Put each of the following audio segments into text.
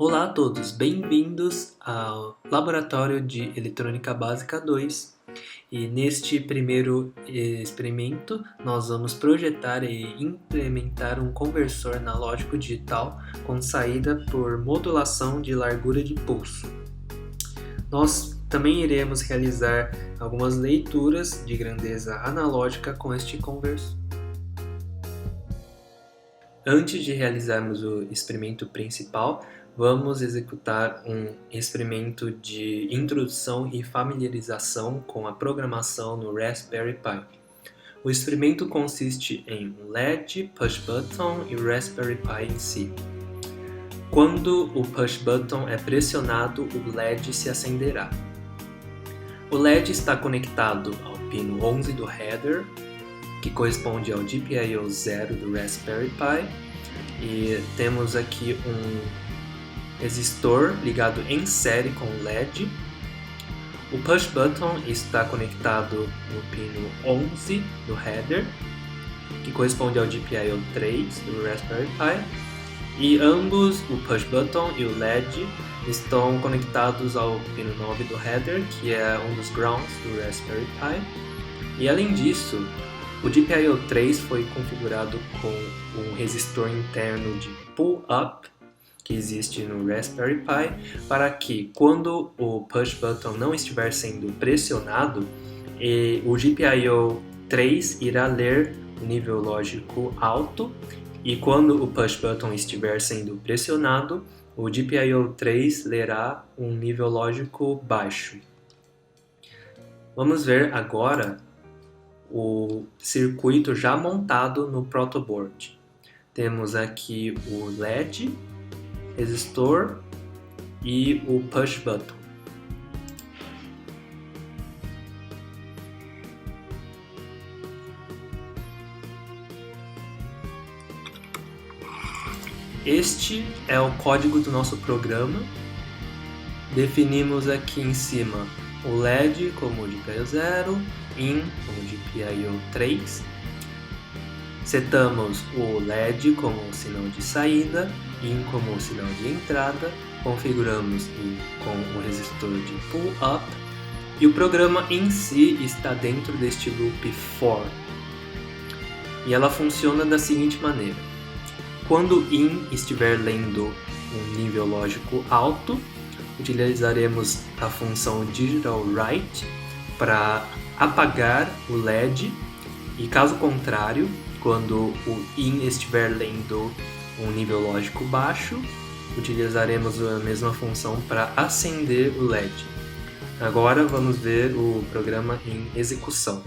Olá a todos, bem-vindos ao Laboratório de Eletrônica Básica 2. E neste primeiro experimento, nós vamos projetar e implementar um conversor analógico digital com saída por modulação de largura de pulso. Nós também iremos realizar algumas leituras de grandeza analógica com este conversor. Antes de realizarmos o experimento principal, vamos executar um experimento de introdução e familiarização com a programação no Raspberry Pi. O experimento consiste em um LED, push button e Raspberry Pi em si. Quando o push button é pressionado, o LED se acenderá. O LED está conectado ao pino 11 do header, que corresponde ao GPIO 0 do Raspberry Pi, e temos aqui um resistor ligado em série com o LED. O push button está conectado no pino 11 do header, que corresponde ao GPIO 3 do Raspberry Pi, e ambos, o push button e o LED, estão conectados ao pino 9 do header, que é um dos grounds do Raspberry Pi. E além disso, o GPIO 3 foi configurado com um resistor interno de pull-up que existe no Raspberry Pi, para que quando o push button não estiver sendo pressionado, o GPIO 3 irá ler o nível lógico alto, e quando o push button estiver sendo pressionado, o GPIO 3 lerá um nível lógico baixo. Vamos ver agora o circuito já montado no protoboard. Temos aqui o LED, resistor e o push button. Este é o código do nosso programa. Definimos aqui em cima o LED como GPIO 0, IN como GPIO 3. Setamos o LED como sinal de saída, IN como sinal de entrada, configuramos IN com o resistor de pull-up, e o programa em si está dentro deste loop for. E ela funciona da seguinte maneira: quando IN estiver lendo um nível lógico alto, utilizaremos a função digital write para apagar o LED, e caso contrário, quando o IN estiver lendo um nível lógico baixo, utilizaremos a mesma função para acender o LED. Agora vamos ver o programa em execução.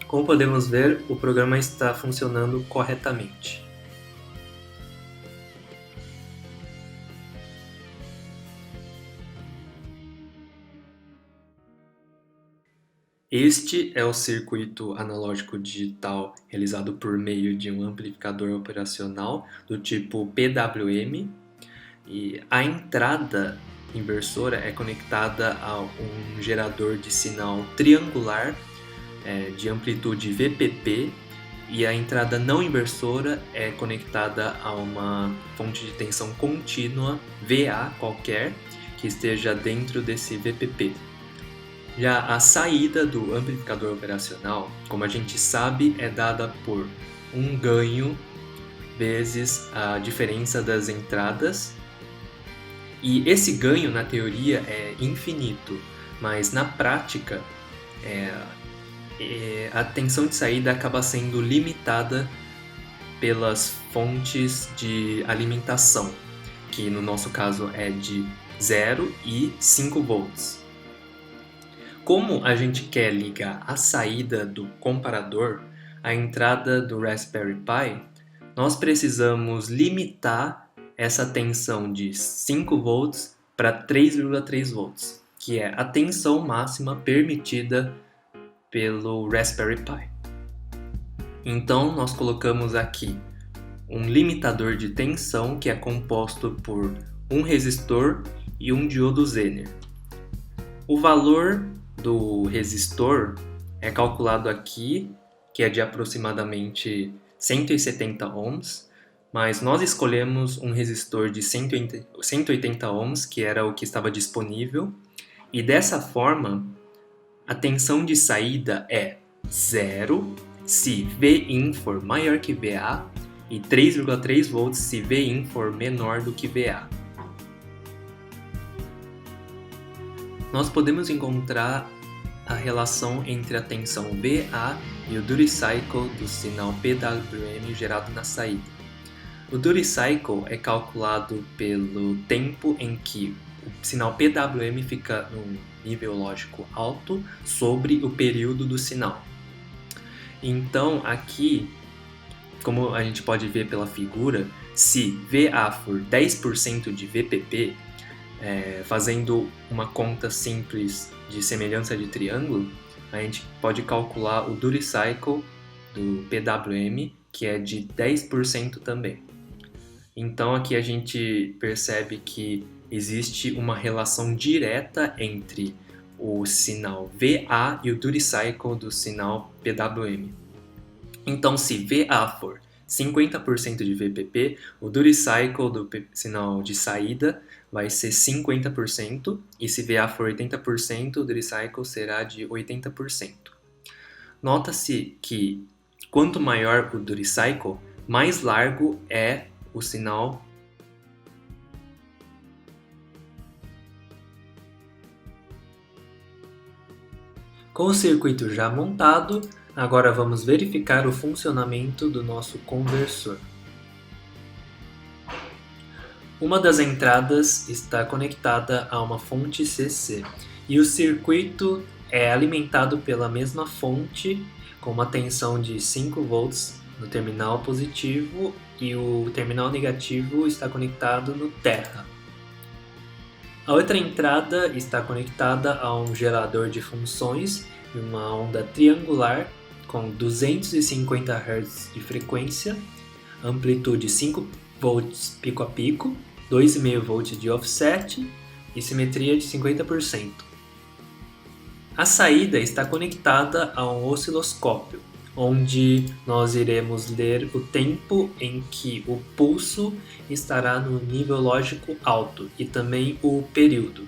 Como podemos ver, o programa está funcionando corretamente. Este é o circuito analógico digital realizado por meio de um amplificador operacional do tipo PWM, e a entrada inversora é conectada a um gerador de sinal triangular de amplitude VPP, e a entrada não inversora é conectada a uma fonte de tensão contínua VA qualquer que esteja dentro desse VPP. Já a saída do amplificador operacional, como a gente sabe, é dada por um ganho vezes a diferença das entradas, e esse ganho na teoria é infinito, mas na prática a tensão de saída acaba sendo limitada pelas fontes de alimentação, que no nosso caso é de 0 e 5 volts. Como a gente quer ligar a saída do comparador à entrada do Raspberry Pi, nós precisamos limitar essa tensão de 5 volts para 3,3 volts, que é a tensão máxima permitida pelo Raspberry Pi. Então nós colocamos aqui um limitador de tensão que é composto por um resistor e um diodo Zener. O valor do resistor é calculado aqui, que é de aproximadamente 170 ohms, mas nós escolhemos um resistor de 180 ohms, que era o que estava disponível, e dessa forma a tensão de saída é 0 se Vin for maior que VA e 3,3 volts se Vin for menor do que VA. Nós podemos encontrar a relação entre a tensão VA e o duty cycle do sinal PWM gerado na saída. O duty cycle é calculado pelo tempo em que o sinal PWM fica num nível lógico alto sobre o período do sinal. Então, aqui, como a gente pode ver pela figura, se VA for 10% de VPP, fazendo uma conta simples de semelhança de triângulo, a gente pode calcular o duty cycle do PWM, que é de 10% também. Então aqui a gente percebe que existe uma relação direta entre o sinal VA e o duty cycle do sinal PWM. Então, se VA for 50% de VPP, o duty cycle do sinal de saída vai ser 50%, e se VA for 80%, o duty cycle será de 80%. Nota-se que quanto maior o duty cycle, mais largo é o sinal. Com o circuito já montado, agora vamos verificar o funcionamento do nosso conversor. Uma das entradas está conectada a uma fonte CC e o circuito é alimentado pela mesma fonte com uma tensão de 5 volts no terminal positivo e o terminal negativo está conectado no terra. A outra entrada está conectada a um gerador de funções de uma onda triangular com 250 Hz de frequência, amplitude 5 volts pico a pico, 2,5 volts de offset e simetria de 50%. A saída está conectada a um osciloscópio, onde nós iremos ler o tempo em que o pulso estará no nível lógico alto e também o período.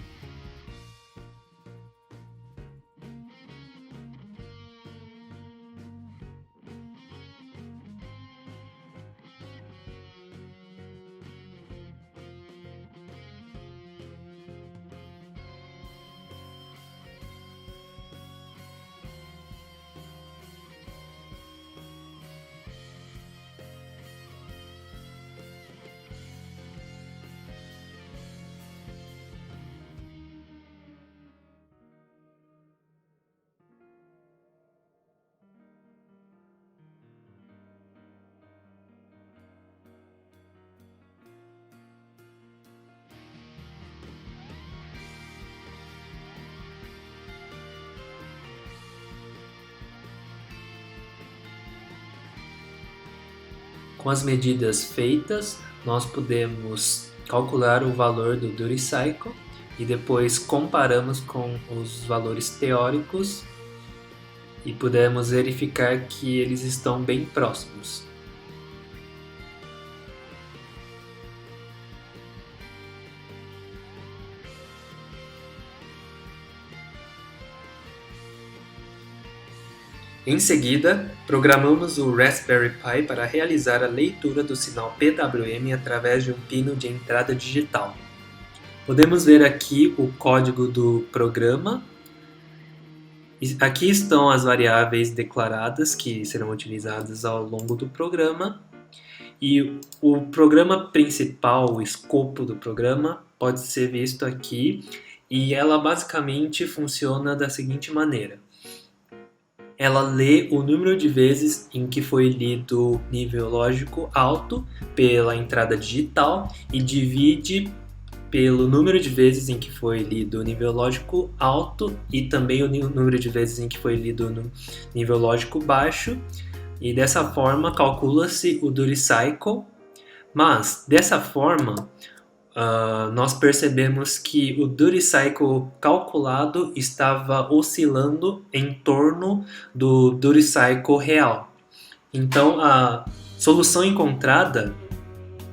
Com as medidas feitas, nós podemos calcular o valor do duty cycle e depois comparamos com os valores teóricos e podemos verificar que eles estão bem próximos. Em seguida, programamos o Raspberry Pi para realizar a leitura do sinal PWM através de um pino de entrada digital. Podemos ver aqui o código do programa. Aqui estão as variáveis declaradas que serão utilizadas ao longo do programa. E o programa principal, o escopo do programa, pode ser visto aqui. E ela basicamente funciona da seguinte maneira. Ela lê o número de vezes em que foi lido nível lógico alto pela entrada digital e divide pelo número de vezes em que foi lido nível lógico alto e também o número de vezes em que foi lido no nível lógico baixo. E dessa forma calcula-se o duty cycle Mas, dessa forma, nós percebemos que o duty cycle calculado estava oscilando em torno do duty cycle real. Então, a solução encontrada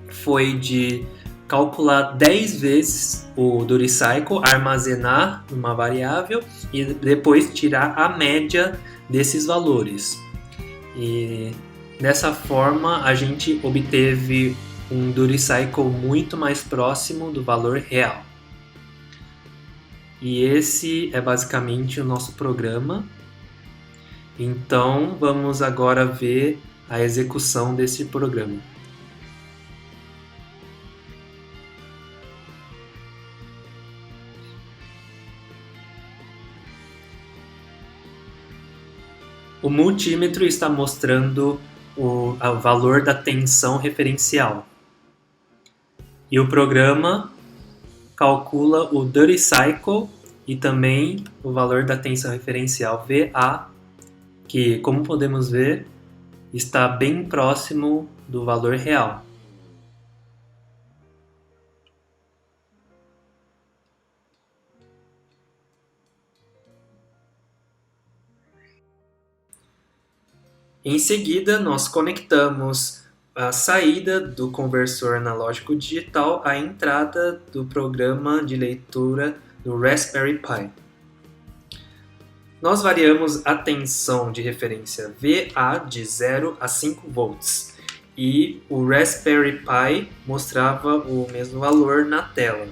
foi de calcular 10 vezes o duty cycle, armazenar numa variável e depois tirar a média desses valores. E dessa forma a gente obteve um duty cycle muito mais próximo do valor real. E esse é basicamente o nosso programa. Então vamos agora ver a execução desse programa. O multímetro está mostrando o valor da tensão referencial. E o programa calcula o duty cycle e também o valor da tensão referencial VA, que, como podemos ver, está bem próximo do valor real. Em seguida, nós conectamos a saída do conversor analógico digital à entrada do programa de leitura do Raspberry Pi. Nós variamos a tensão de referência VA de 0 a 5 volts e o Raspberry Pi mostrava o mesmo valor na tela.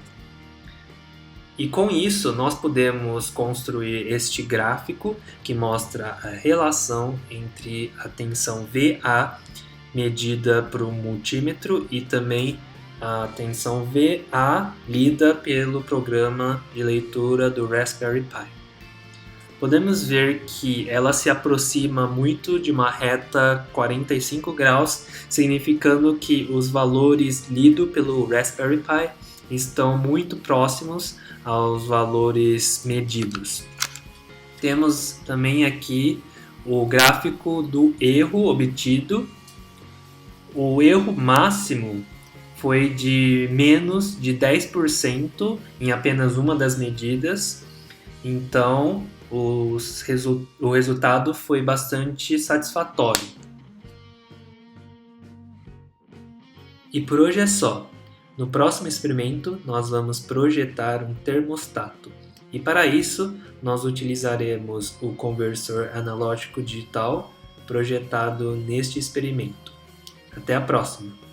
E com isso, nós podemos construir este gráfico que mostra a relação entre a tensão VA medida por um multímetro e também a tensão VA lida pelo programa de leitura do Raspberry Pi. Podemos ver que ela se aproxima muito de uma reta 45 graus, significando que os valores lidos pelo Raspberry Pi estão muito próximos aos valores medidos. Temos também aqui o gráfico do erro obtido. O erro máximo foi de menos de 10% em apenas uma das medidas, então o resultado foi bastante satisfatório. E por hoje é só. No próximo experimento, nós vamos projetar um termostato. E para isso, nós utilizaremos o conversor analógico digital projetado neste experimento. Até a próxima!